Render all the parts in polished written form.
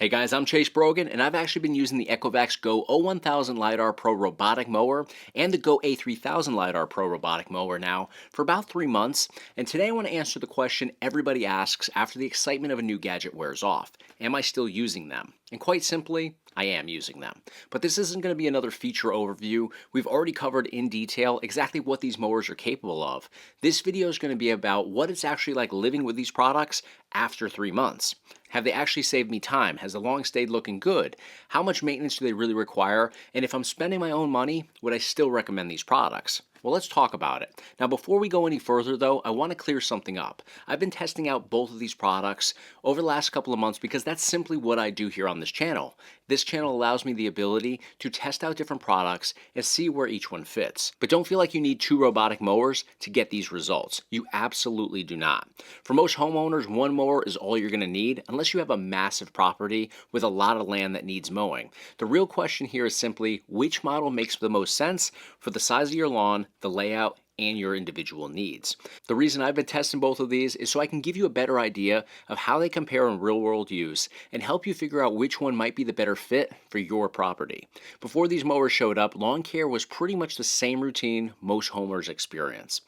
Hey guys, I'm Chase Brogan, and I've actually been using the Ecovacs Go O1000 LiDar Pro robotic mower and the Go A3000 LiDar Pro robotic mower now for about 3 months. And today I want to answer the question everybody asks after the excitement of a new gadget wears off. Am I still using them? And quite simply, I am using them. But this isn't going to be another feature overview. We've already covered in detail exactly what these mowers are capable of. This video is going to be about what it's actually like living with these products after 3 months. Have they actually saved me time? Has the lawn stayed looking good? How much maintenance do they really require? And if I'm spending my own money, would I still recommend these products? Well, let's talk about it. Now, before we go any further though, I want to clear something up. I've been testing out both of these products over the last couple of months because that's simply what I do here on this channel. This channel allows me the ability to test out different products and see where each one fits. But don't feel like you need 2 robotic mowers to get these results. You absolutely do not. For most homeowners, 1 mower is all you're going to need unless you have a massive property with a lot of land that needs mowing. The real question here is simply which model makes the most sense for the size of your lawn, the layout, and your individual needs. The reason I've been testing both of these is so I can give you a better idea of how they compare in real world use and help you figure out which one might be the better fit for your property. Before these mowers showed up, lawn care was pretty much the same routine most homeowners experience.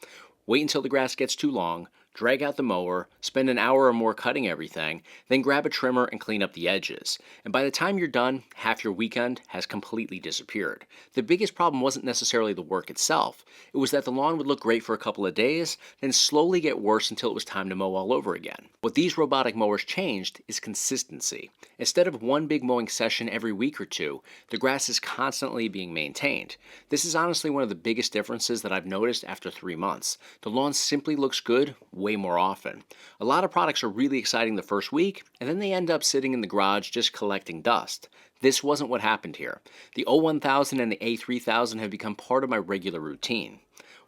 Wait until the grass gets too long, drag out the mower, spend an hour or more cutting everything, then grab a trimmer and clean up the edges. And by the time you're done, half your weekend has completely disappeared. The biggest problem wasn't necessarily the work itself. It was that the lawn would look great for a couple of days, then slowly get worse until it was time to mow all over again. What these robotic mowers changed is consistency. Instead of one big mowing session every week or two, the grass is constantly being maintained. This is honestly one of the biggest differences that I've noticed after 3 months. The lawn simply looks good way more often. A lot of products are really exciting the first week, and then they end up sitting in the garage just collecting dust. This wasn't what happened here. The O1000 and the A3000 have become part of my regular routine.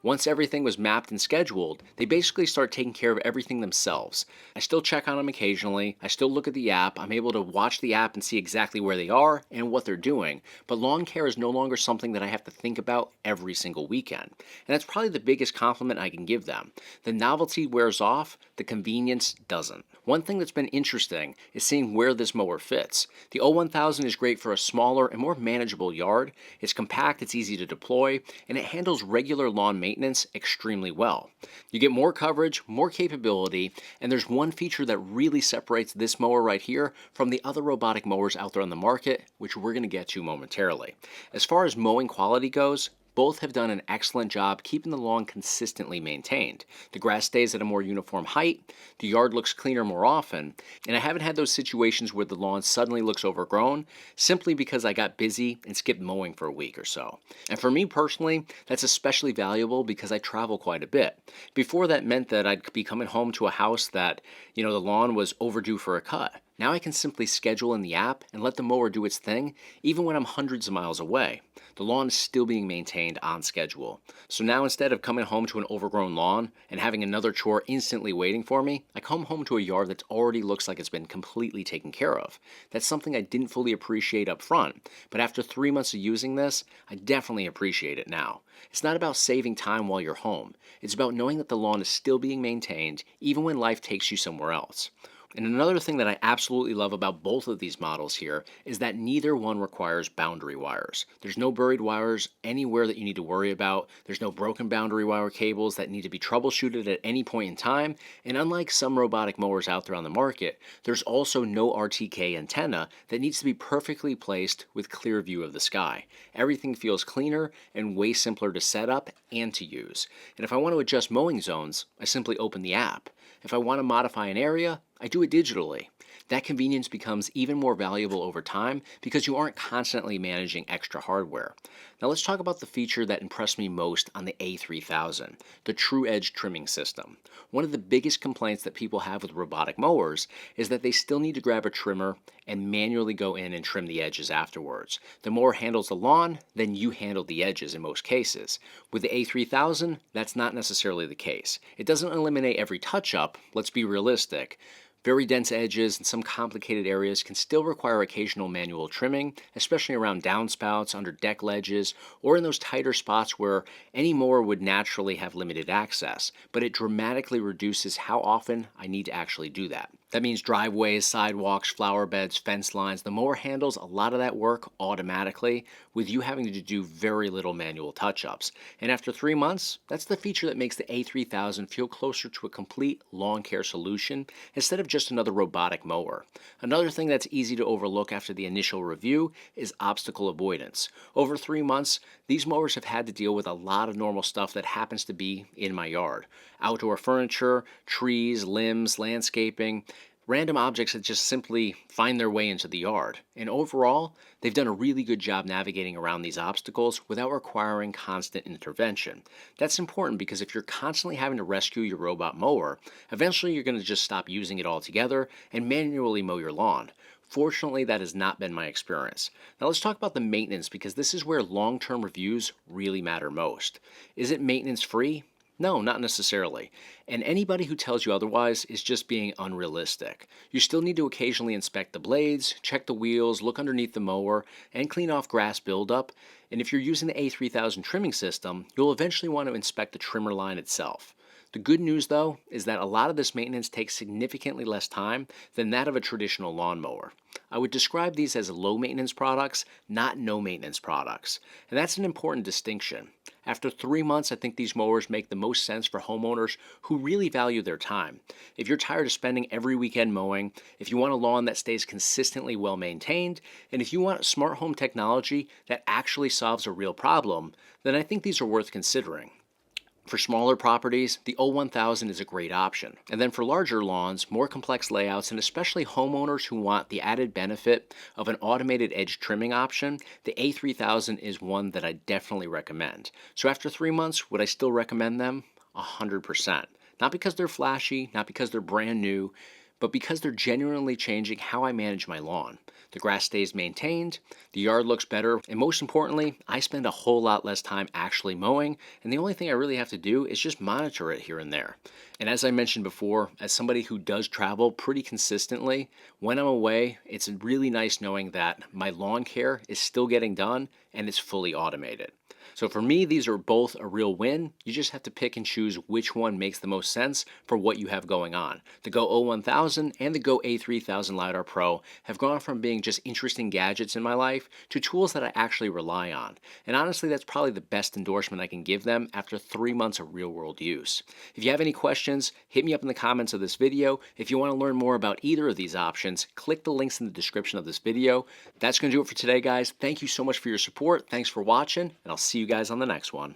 Once everything was mapped and scheduled, they basically start taking care of everything themselves. I still check on them occasionally, I still look at the app, I'm able to watch the app and see exactly where they are and what they're doing, but lawn care is no longer something that I have to think about every single weekend. And that's probably the biggest compliment I can give them. The novelty wears off, the convenience doesn't. One thing that's been interesting is seeing where this mower fits. The O1000 is great for a smaller and more manageable yard. It's compact, it's easy to deploy, and it handles regular lawn maintenance extremely well. You get more coverage, more capability, and there's one feature that really separates this mower right here from the other robotic mowers out there on the market, which we're going to get to momentarily. As far as mowing quality goes, both have done an excellent job keeping the lawn consistently maintained. The grass stays at a more uniform height, the yard looks cleaner more often, and I haven't had those situations where the lawn suddenly looks overgrown simply because I got busy and skipped mowing for a week or so. And for me personally, that's especially valuable because I travel quite a bit. Before that meant that I'd be coming home to a house that, the lawn was overdue for a cut. Now I can simply schedule in the app and let the mower do its thing, even when I'm hundreds of miles away. The lawn is still being maintained on schedule. So now instead of coming home to an overgrown lawn and having another chore instantly waiting for me, I come home to a yard that already looks like it's been completely taken care of. That's something I didn't fully appreciate up front, but after 3 months of using this, I definitely appreciate it now. It's not about saving time while you're home. It's about knowing that the lawn is still being maintained even when life takes you somewhere else. And another thing that I absolutely love about both of these models here is that neither one requires boundary wires. There's no buried wires anywhere that you need to worry about. There's no broken boundary wire cables that need to be troubleshooted at any point in time. And unlike some robotic mowers out there on the market, there's also no RTK antenna that needs to be perfectly placed with clear view of the sky. Everything feels cleaner and way simpler to set up and to use. And if I want to adjust mowing zones, I simply open the app. If I want to modify an area, I do it digitally. That convenience becomes even more valuable over time because you aren't constantly managing extra hardware. Now let's talk about the feature that impressed me most on the A3000, the True Edge trimming system. One of the biggest complaints that people have with robotic mowers is that they still need to grab a trimmer and manually go in and trim the edges afterwards. The mower handles the lawn, then you handle the edges in most cases. With the A3000, that's not necessarily the case. It doesn't eliminate every touch-up, let's be realistic. Very dense edges and some complicated areas can still require occasional manual trimming, especially around downspouts, under deck ledges, or in those tighter spots where any mower would naturally have limited access, but it dramatically reduces how often I need to actually do that. That means driveways, sidewalks, flower beds, fence lines. The mower handles a lot of that work automatically, with you having to do very little manual touch-ups. And after 3 months, that's the feature that makes the A3000 feel closer to a complete lawn care solution instead of just another robotic mower. Another thing that's easy to overlook after the initial review is obstacle avoidance. Over 3 months, these mowers have had to deal with a lot of normal stuff that happens to be in my yard. Outdoor furniture, trees, limbs, landscaping, random objects that just simply find their way into the yard. And overall, they've done a really good job navigating around these obstacles without requiring constant intervention. That's important because if you're constantly having to rescue your robot mower, eventually you're going to just stop using it altogether and manually mow your lawn. Fortunately, that has not been my experience. Now let's talk about the maintenance because this is where long-term reviews really matter most. Is it maintenance free? No, not necessarily. And anybody who tells you otherwise is just being unrealistic. You still need to occasionally inspect the blades, check the wheels, look underneath the mower, and clean off grass buildup. And if you're using the A3000 trimming system, you'll eventually want to inspect the trimmer line itself. The good news, though, is that a lot of this maintenance takes significantly less time than that of a traditional lawnmower. I would describe these as low maintenance products, not no maintenance products. And that's an important distinction. After 3 months, I think these mowers make the most sense for homeowners who really value their time. If you're tired of spending every weekend mowing, if you want a lawn that stays consistently well maintained, and if you want smart home technology that actually solves a real problem, then I think these are worth considering. For smaller properties, the O1000 is a great option. And then for larger lawns, more complex layouts, and especially homeowners who want the added benefit of an automated edge trimming option, the A3000 is one that I definitely recommend. So after 3 months, would I still recommend them? 100%. Not because they're flashy, not because they're brand new, but because they're genuinely changing how I manage my lawn. The grass stays maintained, the yard looks better, and most importantly, I spend a whole lot less time actually mowing, and the only thing I really have to do is just monitor it here and there. And as I mentioned before, as somebody who does travel pretty consistently, when I'm away, it's really nice knowing that my lawn care is still getting done and it's fully automated. So for me, these are both a real win. You just have to pick and choose which one makes the most sense for what you have going on. The Go O1000 and the Go A3000 LiDAR Pro have gone from being just interesting gadgets in my life to tools that I actually rely on. And honestly, that's probably the best endorsement I can give them after 3 months of real-world use. If you have any questions, hit me up in the comments of this video. If you want to learn more about either of these options, click the links in the description of this video. That's going to do it for today, guys. Thank you so much for your support. Thanks for watching, and I'll see you guys on the next one.